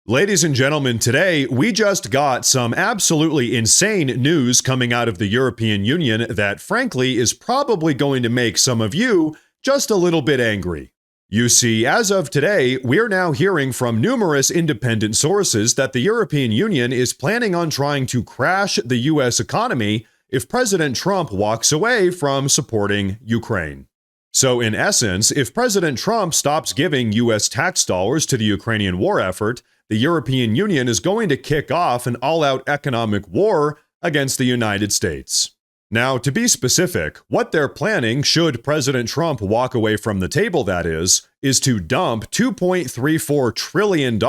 Ladies and gentlemen, today we just got some absolutely insane news coming out of the European Union that frankly is probably going to make some of you just a little bit angry. You see, as of today, we're now hearing from numerous independent sources that the European Union is planning on trying to crash the U.S. economy if President Trump walks away from supporting Ukraine. So in essence, if President Trump stops giving U.S. tax dollars to the Ukrainian war effort, the European Union is going to kick off an all-out economic war against the United States. Now, to be specific, what they're planning, should President Trump walk away from the table, that is to dump $2.34 trillion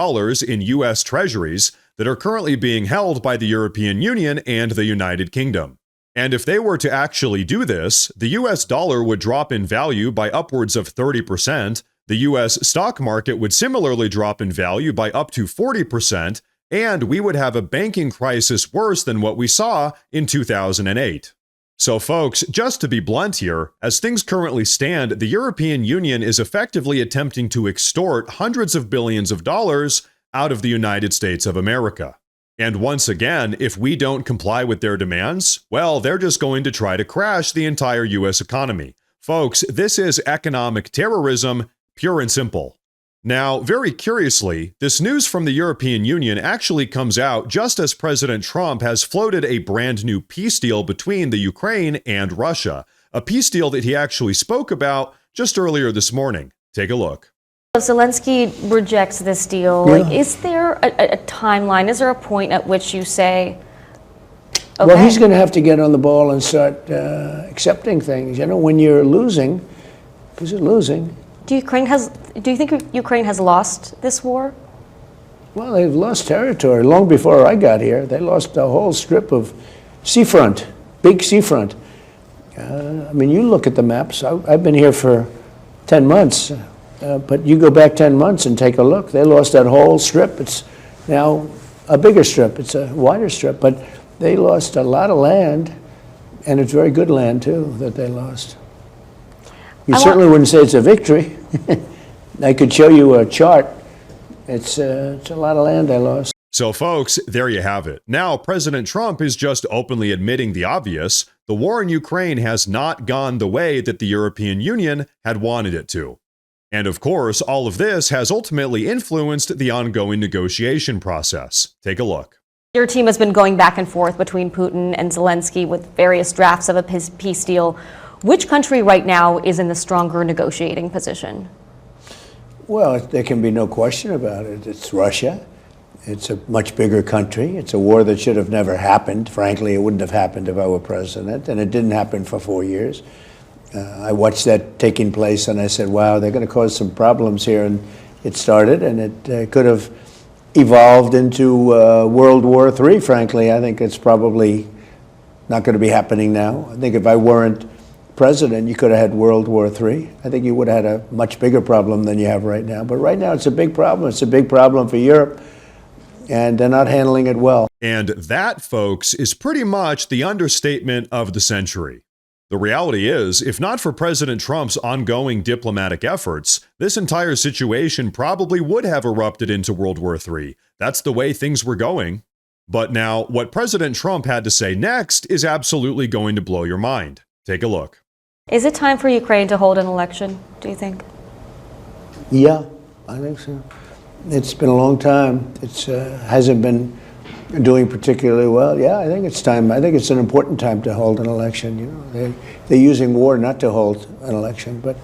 in U.S. treasuries that are currently being held by the European Union and the United Kingdom. And if they were to actually do this, the U.S. dollar would drop in value by upwards of 30%, the U.S. stock market would similarly drop in value by up to 40%, and we would have a banking crisis worse than what we saw in 2008. So folks, just to be blunt here, as things currently stand, the European Union is effectively attempting to extort hundreds of billions of dollars out of the United States of America. And once again, if we don't comply with their demands, well, they're just going to try to crash the entire U.S. economy. Folks, this is economic terrorism, pure and simple. Now, very curiously, this news from the European Union actually comes out just as President Trump has floated a brand new peace deal between the Ukraine and Russia, a peace deal that he actually spoke about just earlier this morning. Take a look. If Zelensky rejects this deal, is there a timeline? Is there a point at which you say, okay? Well, he's going to have to get on the ball and start accepting things. You know, when you're losing, because you're losing. Do you think Ukraine has lost this war? Well, they've lost territory. Long before I got here, they lost a whole strip of seafront, big seafront. I mean, you look at the maps. I've been here for 10 months, but you go back 10 months and take a look. They lost that whole strip. It's now a bigger strip. It's a wider strip, but they lost a lot of land, and it's very good land, too, that they lost. You certainly wouldn't say it's a victory. I could show you a chart. It's a lot of land they lost. So folks, there you have it. Now, President Trump is just openly admitting the obvious. The war in Ukraine has not gone the way that the European Union had wanted it to. And of course, all of this has ultimately influenced the ongoing negotiation process. Take a look. Your team has been going back and forth between Putin and Zelensky with various drafts of a peace deal. Which country right now is in the stronger negotiating position? Well, there can be no question about it. It's Russia. It's a much bigger country. It's a war that should have never happened. Frankly, it wouldn't have happened if I were president, and it didn't happen for 4 years. I watched that taking place, and I said, wow, they're going to cause some problems here. And it started, and it could have evolved into World War III, frankly. I think it's probably not going to be happening now. I think if I weren't president, you could have had World War III. I think you would have had a much bigger problem than you have right now. But right now, it's a big problem. It's a big problem for Europe, and they're not handling it well. And that, folks, is pretty much the understatement of the century. The reality is, if not for President Trump's ongoing diplomatic efforts, this entire situation probably would have erupted into World War III. That's the way things were going. But now, what President Trump had to say next is absolutely going to blow your mind. Take a look. Is it time for Ukraine to hold an election, do you think? Yeah, I think so. It's been a long time. It hasn't been doing particularly well. Yeah, I think it's time. I think it's an important time to hold an election. You know, they're using war not to hold an election, but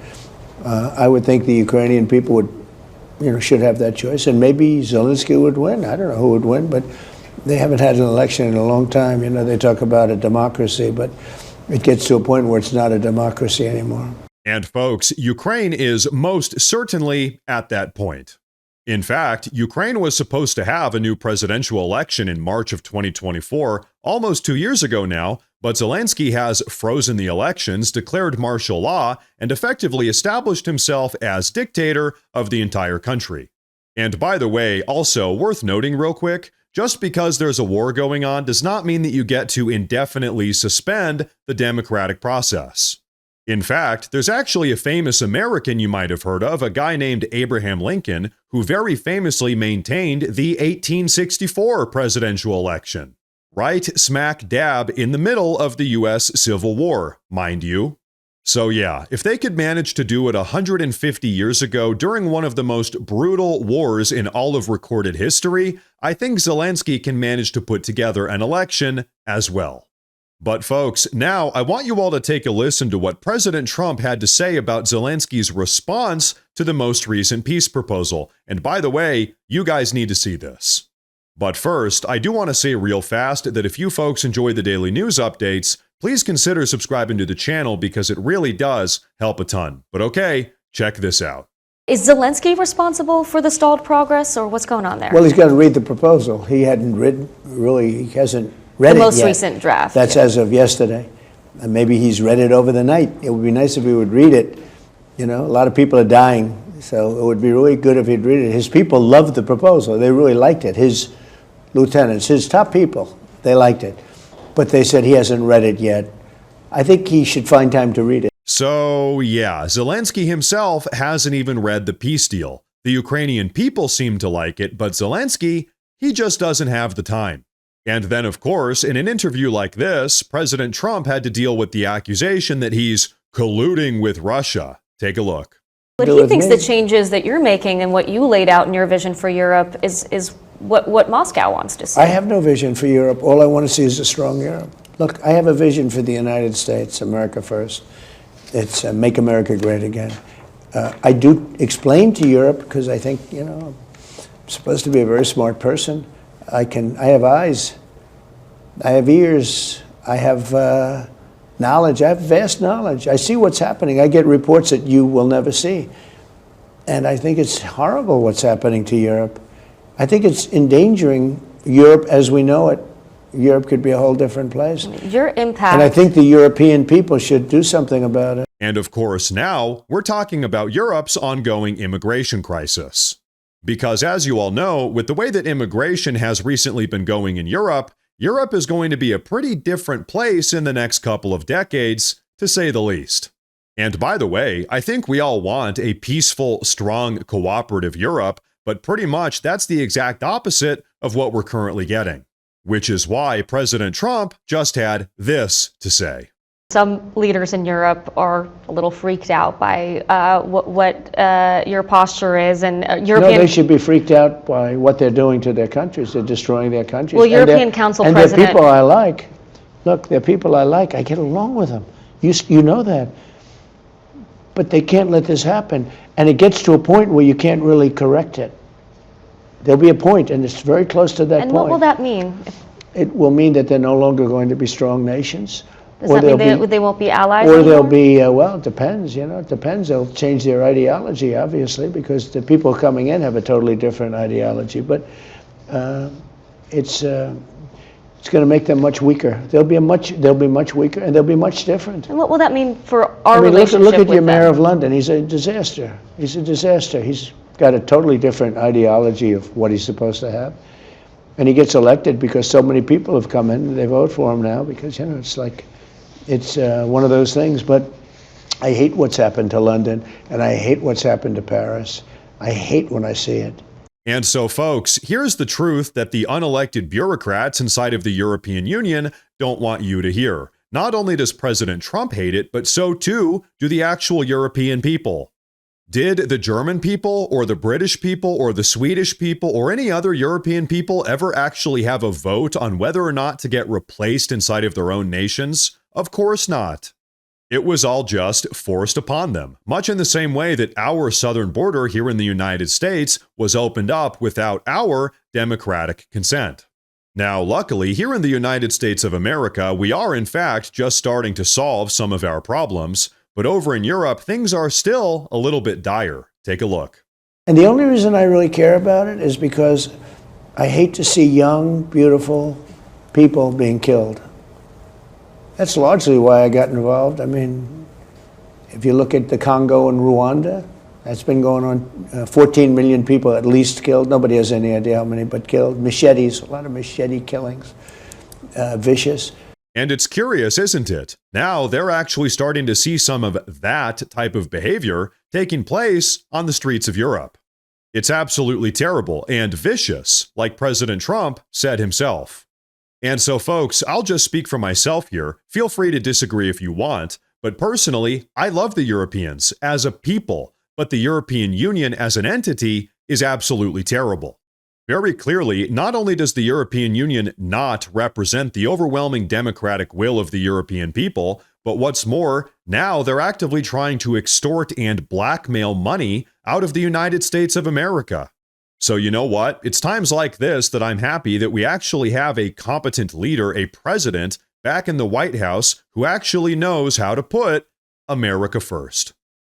I would think the Ukrainian people would, should have that choice, and maybe Zelensky would win. I don't know who would win, but they haven't had an election in a long time. You know, they talk about a democracy, but it gets to a point where it's not a democracy anymore. And folks, Ukraine is most certainly at that point. In fact, Ukraine was supposed to have a new presidential election in March of 2024, almost 2 years ago now, but Zelensky has frozen the elections, declared martial law, and effectively established himself as dictator of the entire country. And by the way, also worth noting real quick, just because there's a war going on does not mean that you get to indefinitely suspend the democratic process. In fact, there's actually a famous American you might have heard of, a guy named Abraham Lincoln, who very famously maintained the 1864 presidential election. Right smack dab in the middle of the U.S. Civil War, mind you. So yeah, if they could manage to do it 150 years ago during one of the most brutal wars in all of recorded history, I think Zelensky can manage to put together an election as well. But folks, now I want you all to take a listen to what President Trump had to say about Zelensky's response to the most recent peace proposal. And by the way, you guys need to see this. But first, I do want to say real fast that if you folks enjoy the daily news updates, please consider subscribing to the channel because it really does help a ton. But okay, check this out. Is Zelensky responsible for the stalled progress, or what's going on there? Well, he's got to read the proposal. He hadn't he hasn't read it yet. The most recent draft. That's as of yesterday. And maybe he's read it over the night. It would be nice if he would read it. You know, a lot of people are dying, so it would be really good if he'd read it. His people loved the proposal. They really liked it. His lieutenants, his top people, they liked it. But they said he hasn't read it yet. I think he should find time to read it. So yeah, Zelensky himself hasn't even read the peace deal. The Ukrainian people seem to like it, but Zelensky, he just doesn't have the time. And then, of course, in an interview like this, President Trump had to deal with the accusation that he's colluding with Russia. Take a look. But he thinks the changes that you're making and what you laid out in your vision for Europe is what Moscow wants to see. I have no vision for Europe. All I want to see is a strong Europe. Look, I have a vision for the United States, America first. It's make America great again. I do explain to Europe because I think, you know, I'm supposed to be a very smart person. I have eyes, I have ears, I have knowledge, I have vast knowledge. I see what's happening. I get reports that you will never see. And I think it's horrible what's happening to Europe. I think it's endangering Europe as we know it. Europe could be a whole different place. Your impact. And I think the European people should do something about it. And of course, now we're talking about Europe's ongoing immigration crisis. Because as you all know, with the way that immigration has recently been going in Europe, Europe is going to be a pretty different place in the next couple of decades, to say the least. And by the way, I think we all want a peaceful, strong, cooperative Europe, but pretty much that's the exact opposite of what we're currently getting. Which is why President Trump just had this to say. Some leaders in Europe are a little freaked out by what your posture is, and European. No, they should be freaked out by what they're doing to their countries. They're destroying their countries. Well, European Council President. And they're people I like. Look, they're people I like. I get along with them. You know that. But they can't let this happen. And it gets to a point where you can't really correct it. There'll be a point, and it's very close to that point. And what will that mean? It will mean that they're no longer going to be strong nations. Does that mean they won't be allies Or anymore? they'll be, well, it depends, you know, it depends. They'll change their ideology, obviously, because the people coming in have a totally different ideology. But it's going to make them much weaker. They'll be much weaker, and they'll be much different. And what will that mean for our relationship look at with your mayor them? of London. He's a disaster. He's a disaster. He's got a totally different ideology of what he's supposed to have. And he gets elected because so many people have come in and they vote for him now because, you know, it's like, it's one of those things. But I hate what's happened to London, and I hate what's happened to Paris. I hate when I see it. And so, folks, here's the truth that the unelected bureaucrats inside of the European Union don't want you to hear. Not only does President Trump hate it, but so too do the actual European people. Did the German people or the British people or the Swedish people or any other European people ever actually have a vote on whether or not to get replaced inside of their own nations? Of course not. It was all just forced upon them, much in the same way that our southern border here in the United States was opened up without our democratic consent. Now, luckily, here in the United States of America, we are in fact just starting to solve some of our problems. But over in Europe, things are still a little bit dire. Take a look. And the only reason I really care about it is because I hate to see young, beautiful people being killed. That's largely why I got involved. I mean, if you look at the Congo and Rwanda, that's been going on. 14 million people at least killed. Nobody has any idea how many, but killed. Machetes, a lot of machete killings, vicious. And it's curious, isn't it? Now they're actually starting to see some of that type of behavior taking place on the streets of Europe. It's absolutely terrible and vicious, like President Trump said himself. And so, folks, I'll just speak for myself here. Feel free to disagree if you want, but personally, I love the Europeans as a people, but the European Union as an entity is absolutely terrible. Very clearly, not only does the European Union not represent the overwhelming democratic will of the European people, but what's more, now they're actively trying to extort and blackmail money out of the United States of America. So you know what? It's times like this that I'm happy that we actually have a competent leader, a president, back in the White House who actually knows how to put America first.